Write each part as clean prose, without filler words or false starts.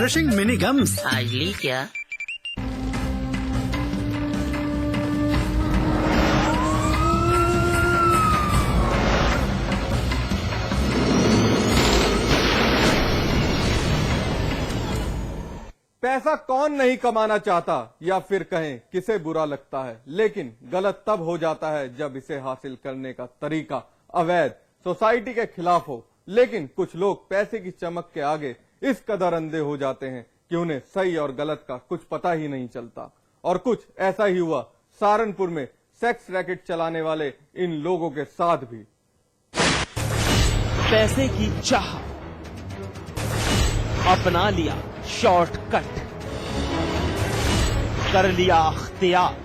Refreshing mini gums. आज ली क्या? पैसा कौन नहीं कमाना चाहता, या फिर कहें किसे बुरा लगता है, लेकिन गलत तब हो जाता है जब इसे हासिल करने का तरीका अवैध, सोसाइटी के खिलाफ हो। लेकिन कुछ लोग पैसे की चमक के आगे इस कदर अंधे हो जाते हैं कि उन्हें सही और गलत का कुछ पता ही नहीं चलता। और कुछ ऐसा ही हुआ सहारनपुर में सेक्स रैकेट चलाने वाले इन लोगों के साथ भी। पैसे की चाह, अपना लिया शॉर्टकट, कर लिया अख्तियार,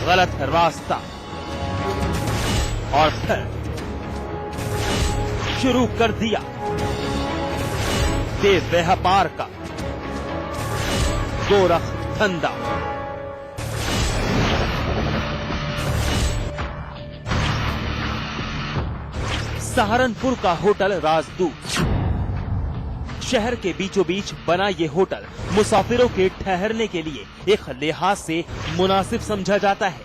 गलत रास्ता, और फिर शुरू कर दिया व्यापार का गोरख धंधा। सहारनपुर का होटल राजदूत। शहर के बीचों बीच बना ये होटल मुसाफिरों के ठहरने के लिए एक लिहाज से मुनासिब समझा जाता है।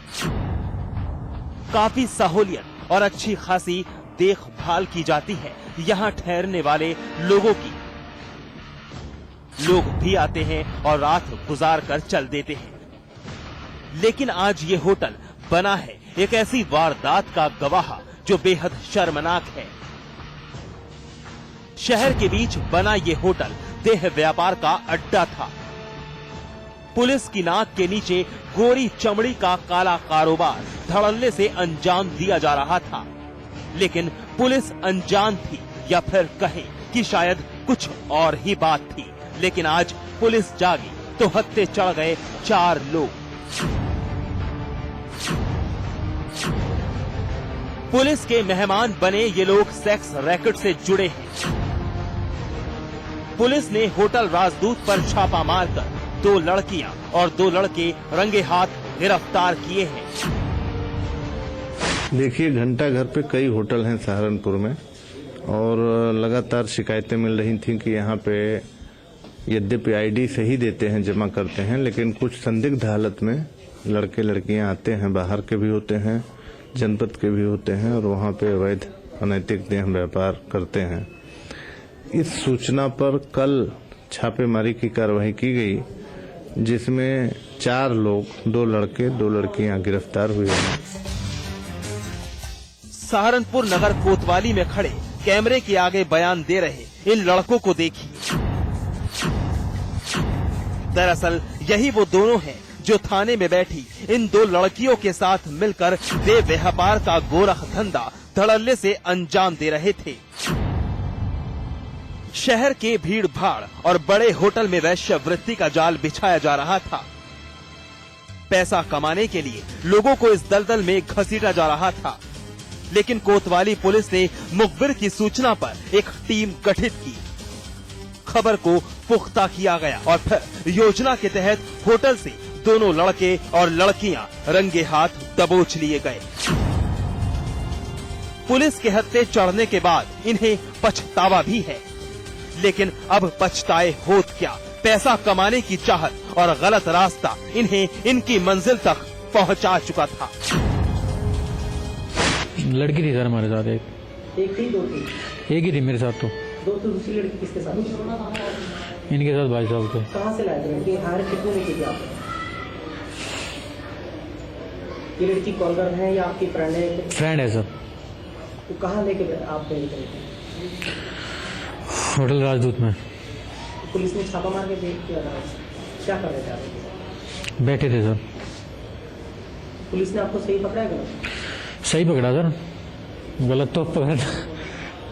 काफी सहूलियत और अच्छी खासी देखभाल की जाती है यहाँ ठहरने वाले लोगों की। लोग भी आते हैं और रात गुजार कर चल देते हैं। लेकिन आज ये होटल बना है एक ऐसी वारदात का गवाह जो बेहद शर्मनाक है। शहर के बीच बना ये होटल देह व्यापार का अड्डा था। पुलिस की नाक के नीचे गोरी चमड़ी का काला कारोबार धड़ल्ले से अंजाम दिया जा रहा था। लेकिन पुलिस अनजान थी, या फिर कहें कि शायद कुछ और ही बात थी। लेकिन आज पुलिस जागी तो हत्थे चढ़ गए 4 लोग। पुलिस के मेहमान बने ये लोग सेक्स रैकेट से जुड़े हैं। पुलिस ने होटल राजदूत पर छापा मारकर 2 लड़कियां और 2 लड़के रंगे हाथ गिरफ्तार किए हैं। देखिए, घंटा घर पे कई होटल हैं सहारनपुर में, और लगातार शिकायतें मिल रही थी कि यहाँ पे यद्यपि आईडी सही देते हैं, जमा करते हैं, लेकिन कुछ संदिग्ध हालत में लड़के लड़कियां आते हैं, बाहर के भी होते हैं, जनपद के भी होते हैं, और वहाँ पे अवैध अनैतिक देह व्यापार करते हैं। इस सूचना पर कल छापेमारी की कार्रवाई की गई, जिसमें 4 लोग, 2 लड़के 2 लड़कियां गिरफ्तार हुए हैं। सहारनपुर नगर कोतवाली में खड़े कैमरे के आगे बयान दे रहे इन लड़कों को देखिए। दरअसल यही वो दोनों हैं जो थाने में बैठी इन 2 लड़कियों के साथ मिलकर देह व्यापार का गोरख धंधा धड़ल्ले से अंजाम दे रहे थे। शहर के भीड़ भाड़ और बड़े होटल में वैश्यवृत्ति का जाल बिछाया जा रहा था। पैसा कमाने के लिए लोगों को इस दलदल में घसीटा जा रहा था। लेकिन कोतवाली पुलिस ने मुखबिर की सूचना पर एक टीम गठित की। खबर को पुख्ता किया गया और फिर योजना के तहत होटल से दोनों लड़के और लड़कियां रंगे हाथ दबोच लिए गए। पुलिस के हत्थे चढ़ने के बाद इन्हें पछतावा भी है। लेकिन अब पछताए होत क्या, पैसा कमाने की चाहत और गलत रास्ता इन्हें इनकी मंजिल तक पहुंचा चुका था। लड़की थी सर हमारे साथ, एक थी, 2 थी? एक ही थी मेरे साथ। तो 2 तो दूसरी लड़की किसके साथ? इनके साथ भाई साहब थे। कहाँ से लाए थे लड़की? हायर कितने लेके थे आप? ये लड़की कॉलर है या आपकी फ्रेंड है? फ्रेंड है सर। तो कहाँ लेके आप गए थे? होटल राजदूत में। पुलिस ने छापा मार के देख किया था, क्या कर रहे थे आप? बैठे थे सर। पुलिस ने आपको सही पकड़ा है? सही पकड़ा सर, गलत तो पकड़ा,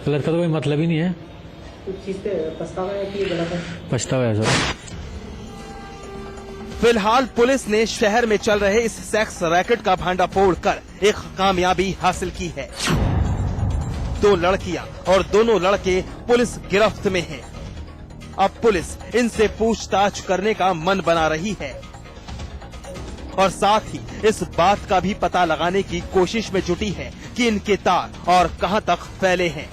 गलत का तो कोई मतलब ही नहीं है। कुछ चीज पे पछतावा है कि ये गलत है? पछतावा है सर। फिलहाल पुलिस ने शहर में चल रहे इस सेक्स रैकेट का भांडाफोड़ कर एक कामयाबी हासिल की है। 2 लड़कियां और दोनों लड़के पुलिस गिरफ्त में हैं। अब पुलिस इनसे पूछताछ करने का मन बना रही है और साथ ही इस बात का भी पता लगाने की कोशिश में जुटी है कि इनके तार और कहां तक फैले हैं।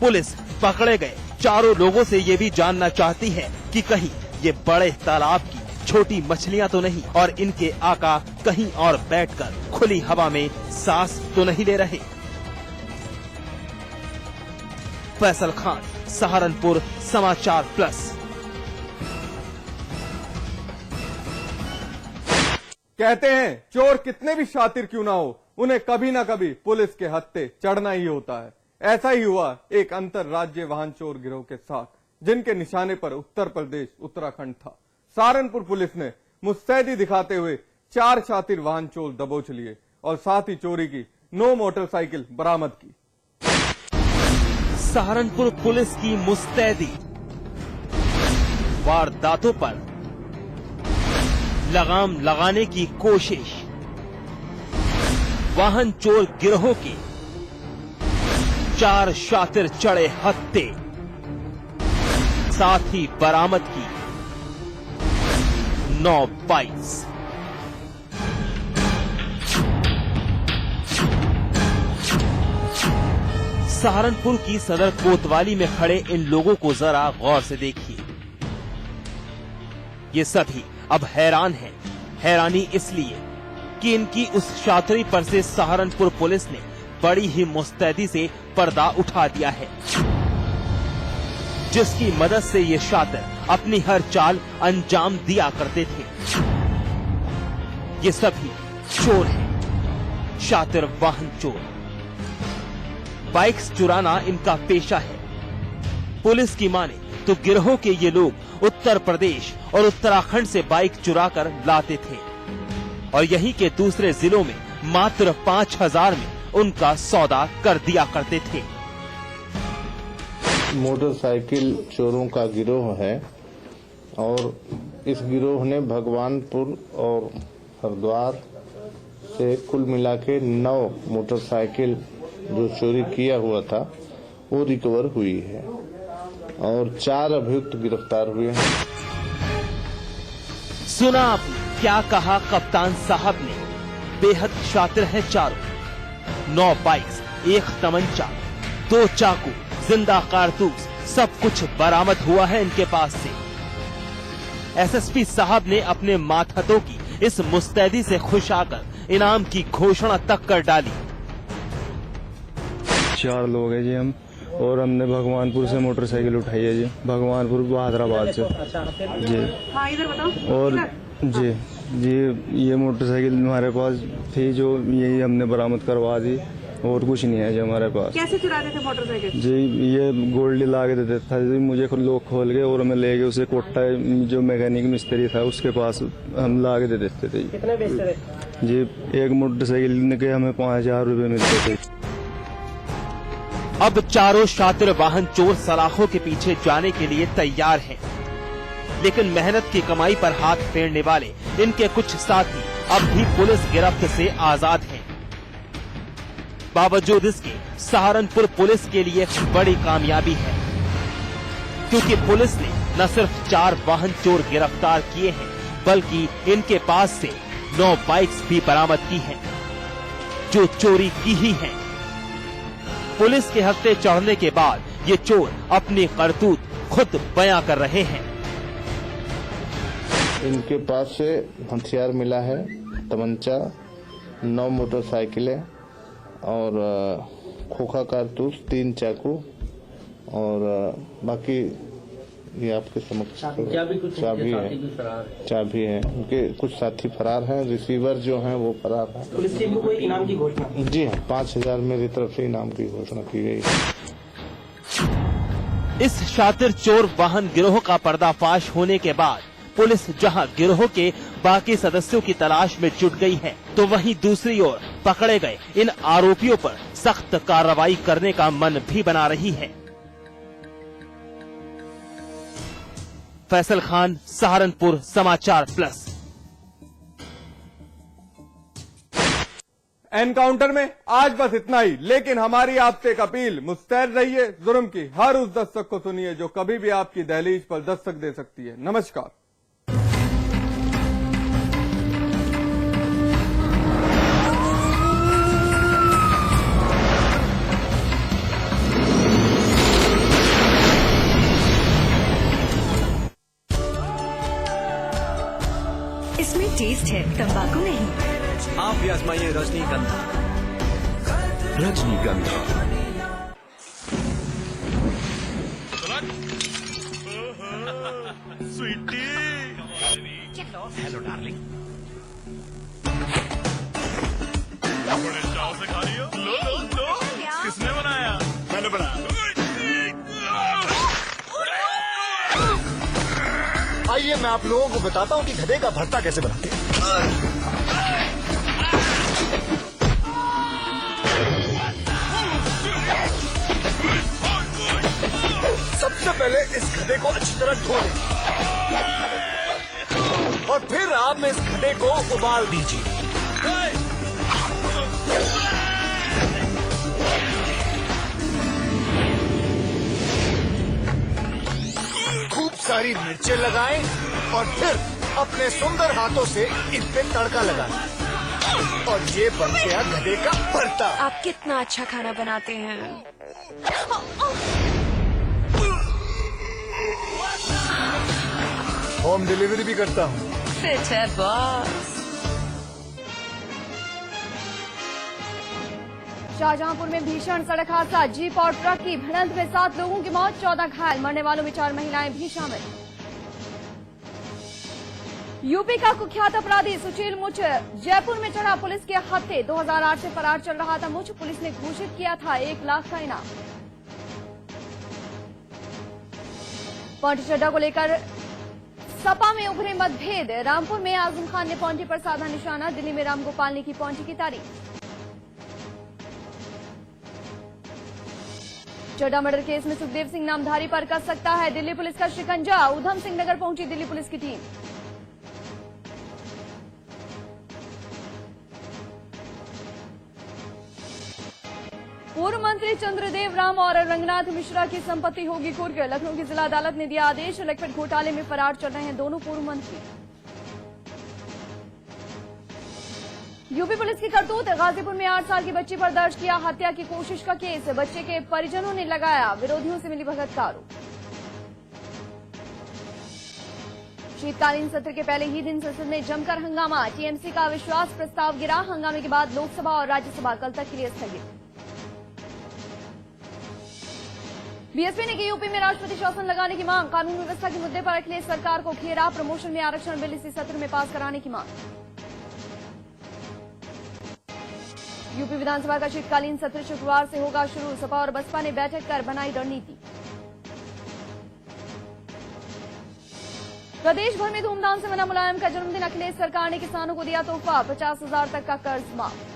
पुलिस पकड़े गए चारों लोगों से ये भी जानना चाहती है कि कहीं ये बड़े तालाब की छोटी मछलियां तो नहीं और इनके आका कहीं और बैठकर खुली हवा में सांस तो नहीं ले रहे। फैसल खान, सहारनपुर, समाचार प्लस। कहते हैं चोर कितने भी शातिर क्यों ना हो, उन्हें कभी ना कभी पुलिस के हत्थे चढ़ना ही होता है। ऐसा ही हुआ एक अंतरराज्य वाहन चोर गिरोह के साथ, जिनके निशाने पर उत्तर प्रदेश उत्तराखंड था। सहारनपुर पुलिस ने मुस्तैदी दिखाते हुए 4 शातिर वाहन चोर दबोच लिए और साथ ही चोरी की 9 मोटरसाइकिल बरामद की। सहारनपुर पुलिस की मुस्तैदी, वारदातों पर लगाम लगाने की कोशिश, वाहन चोर गिरोह के 4 शातिर चढ़े हत्थे, साथ ही बरामद की 9 बाइक्स। सहारनपुर की सदर कोतवाली में खड़े इन लोगों को जरा गौर से देखिए। ये सभी अब हैरान हैं। हैरानी इसलिए कि इनकी उस शातिरी पर से सहारनपुर पुलिस ने बड़ी ही मुस्तैदी से पर्दा उठा दिया है, जिसकी मदद से ये शातिर अपनी हर चाल अंजाम दिया करते थे। ये सभी चोर हैं, शातिर वाहन चोर। बाइक्स चुराना इनका पेशा है। पुलिस की माने तो गिरोह के ये लोग उत्तर प्रदेश और उत्तराखंड से बाइक चुराकर लाते थे और यहीं के दूसरे जिलों में मात्र 5000 में उनका सौदा कर दिया करते थे। मोटरसाइकिल चोरों का गिरोह है और इस गिरोह ने भगवानपुर और हरिद्वार से कुल मिला के 9 मोटरसाइकिल जो चोरी किया हुआ था वो रिकवर हुई है और 4 अभियुक्त गिरफ्तार हुए हैं। सुना आपने क्या कहा कप्तान साहब ने? बेहद शातिर है चारों। 9 बाइक्स, 1 तमंचा, 2 चाकू, जिंदा कारतूस, सब कुछ बरामद हुआ है इनके पास से। एसएसपी साहब ने अपने मातहतों की इस मुस्तैदी से खुश आकर इनाम की घोषणा तक कर डाली। 4 लोग हैं जी हम, और हमने भगवानपुर से मोटरसाइकिल उठाई है जी, भगवानपुर हैदराबाद से जी। हाँ, इधर बताओ। और जी ये मोटरसाइकिल हमारे पास थी जो यही हमने बरामद करवा दी, और कुछ नहीं है जी हमारे पास। कैसे चुराते थे मोटरसाइकिल? जी ये गोल्डी ला के देते था जी, मुझे लोग खोल के और हमें ले गए उसे कोट्टा जो मैकेनिक मिस्त्री था उसके पास हम ला के दे देते थे। कितने बेचते थे जी? एक मोटरसाइकिल के हमें 5000 रुपए मिलते थे। अब चारों शातिर वाहन चोर सलाखों के पीछे जाने के लिए तैयार हैं, लेकिन मेहनत की कमाई पर हाथ फेरने वाले इनके कुछ साथी अब भी पुलिस गिरफ्त से आजाद हैं। बावजूद इसके सहारनपुर पुलिस के लिए बड़ी कामयाबी है, क्योंकि पुलिस ने न सिर्फ 4 वाहन चोर गिरफ्तार किए हैं, बल्कि इनके पास से 9 बाइक्स भी बरामद की हैं, जो चोरी की ही हैं। पुलिस के हत्थे चढ़ने के बाद ये चोर अपनी करतूत खुद बयां कर रहे हैं। इनके पास से हथियार मिला है, तमंचा, 9 मोटरसाइकिलें और खोखा कारतूस, 3 चाकू और बाकी ये आपके समक्ष चाबी है। उनके कुछ साथी फरार हैं, रिसीवर जो हैं वो फरार हैं। पुलिस टीम को कोई इनाम की घोषणा? जी हाँ, 5000 मेरी तरफ से इनाम की घोषणा की गई है। इस शातिर चोर वाहन गिरोह का पर्दाफाश होने के बाद पुलिस जहां गिरोह के बाकी सदस्यों की तलाश में जुट गई है, तो वहीं दूसरी ओर पकड़े गए इन आरोपियों पर सख्त कार्रवाई करने का मन भी बना रही है। फैसल खान, सहारनपुर, समाचार प्लस। एनकाउंटर में आज बस इतना ही, लेकिन हमारी आपसे एक अपील, मुस्तैद रहिए। जुर्म की हर उस दस्तक को सुनिए जो कभी भी आपकी दहलीज पर दस्तक दे सकती है। नमस्कार। में टेस्ट है, तंबाकू नहीं। आप भी आजमाइए रजनीगंधा। रजनीगंधा। Hello darling. बड़े चाव से खा रही हो? लो। किसने बनाया? मैंने बनाया। आइए मैं आप लोगों को बताता हूँ कि गधे का भरता कैसे बनाते हैं। सबसे पहले इस गधे को अच्छी तरह धो लें और फिर आप इस गधे को उबाल दीजिए। खूब सारी मिर्चें लगाएं और फिर अपने सुंदर हाथों से इन पे तड़का लगाएं और ये बन गया गधे का भरता। आप कितना अच्छा खाना बनाते हैं। होम डिलीवरी भी करता हूँ। फिट है बॉस। शाहजहांपुर में भीषण सड़क हादसा, जीप और ट्रक की भिड़ंत में 7 लोगों की मौत, 14 घायल, मरने वालों में 4 महिलाएं भी शामिल। यूपी का कुख्यात अपराधी सुशील मुच जयपुर में चढ़ा पुलिस के हत्थे, 2008 से फरार चल रहा था मुच, पुलिस ने घोषित किया था 1 लाख का इनाम। पॉन्टी चड्ढा को लेकर सपा में उभरे मतभेद, रामपुर में आजम खान ने पॉन्टी पर साधा निशाना, दिल्ली में रामगोपाल ने की पॉन्टी की तारीफ। चड्ढा मर्डर केस में सुखदेव सिंह नामधारी पर कस सकता है दिल्ली पुलिस का शिकंजा, उधम सिंह नगर पहुंची दिल्ली पुलिस की टीम। पूर्व मंत्री चंद्रदेव राम और रंगनाथ मिश्रा की संपत्ति होगी कुर्क, लखनऊ की जिला अदालत ने दिया आदेश, लखपत घोटाले में फरार चल रहे हैं दोनों पूर्व मंत्री। यूपी पुलिस की करतूत, गाजीपुर में 8 साल की बच्ची पर दर्ज किया हत्या की कोशिश का केस, बच्चे के परिजनों ने लगाया विरोधियों से मिलीभगत का आरोप। शीतकालीन सत्र के पहले ही दिन संसद में जमकर हंगामा, टीएमसी का अविश्वास प्रस्ताव गिरा, हंगामे के बाद लोकसभा और राज्यसभा कल तक के लिए स्थगित। बीएसपी ने की यूपी में राष्ट्रपति शासन लगाने की मांग, कानून व्यवस्था के मुद्दे पर अखिलेश सरकार को घेरा, प्रमोशन में आरक्षण बिल इसी सत्र में पास कराने की मांग। यूपी विधानसभा का शीतकालीन सत्र शुक्रवार से होगा शुरू, सपा और बसपा ने बैठक कर बनाई रणनीति। प्रदेश भर में धूमधाम से मना मुलायम का जन्मदिन, अखिलेश सरकार ने किसानों को दिया तोहफा, 50,000 तक का कर्ज माफ।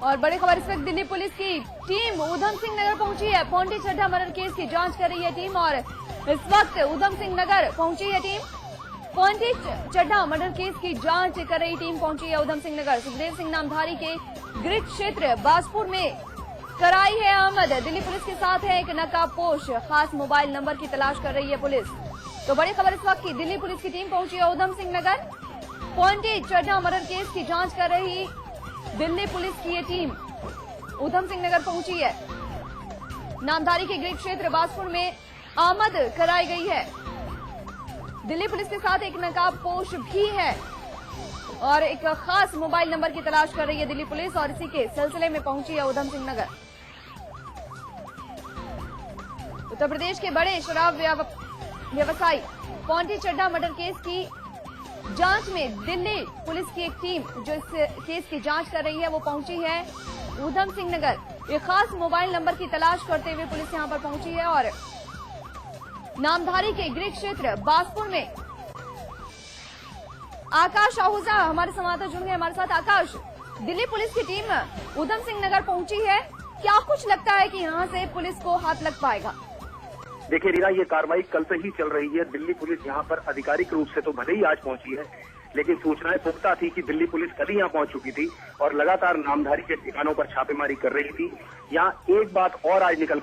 और बड़ी खबर इस वक्त दिल्ली पुलिस की टीम उधम सिंह नगर पहुंची है, पॉन्टी चड्ढा मर्डर केस की जांच कर रही है टीम और इस वक्त उधम सिंह नगर पहुंची है team. Ponty Chadha murder case की जांच कर रही टीम पहुंची है उधम सिंह नगर, सुखदेव सिंह नामधारी के गृह क्षेत्र बाजपुर में कराई है आमद, दिल्ली पुलिस के साथ है एक नकाबपोश, खास मोबाइल नंबर की तलाश कर रही है पुलिस। तो बड़ी खबर इस वक्त की दिल्ली पुलिस की टीम पहुंची है Udham Singh Nagar, Ponty Chadha murder case की जांच कर रही दिल्ली पुलिस की ये टीम उधम सिंह नगर पहुंची है। नामधारी के गृह क्षेत्र बाजपुर में आमद कराई गई है, दिल्ली पुलिस के साथ एक नकाबपोश भी है और एक खास मोबाइल नंबर की तलाश कर रही है दिल्ली पुलिस और इसी के सिलसिले में पहुंची है उधम सिंह नगर। उत्तर प्रदेश के बड़े शराब व्यवसायी पॉन्टी चड्ढा मर्डर केस की जांच में दिल्ली पुलिस की एक टीम जो इस केस की जांच कर रही है वो पहुंची है उधम सिंह नगर। ये खास मोबाइल नंबर की तलाश करते हुए पुलिस यहां पर पहुंची है और नामधारी के गृह क्षेत्र बाजपुर में आकाश आहूजा हमारे संवाददाता जुड़ गए हमारे साथ। आकाश, दिल्ली पुलिस की टीम उधम सिंह नगर पहुंची है, क्या कुछ लगता है कि यहां से पुलिस को हाथ लग पाएगा? देखिए रीना, ये कार्रवाई कल से ही चल रही है। दिल्ली पुलिस यहाँ पर आधिकारिक रूप से तो भले ही आज पहुंची है, लेकिन सूचनाएं पुख्ता थी कि दिल्ली पुलिस कल ही यहाँ पहुंच चुकी थी और लगातार नामधारी के ठिकानों पर छापेमारी कर रही थी। यहाँ एक बात और आज निकल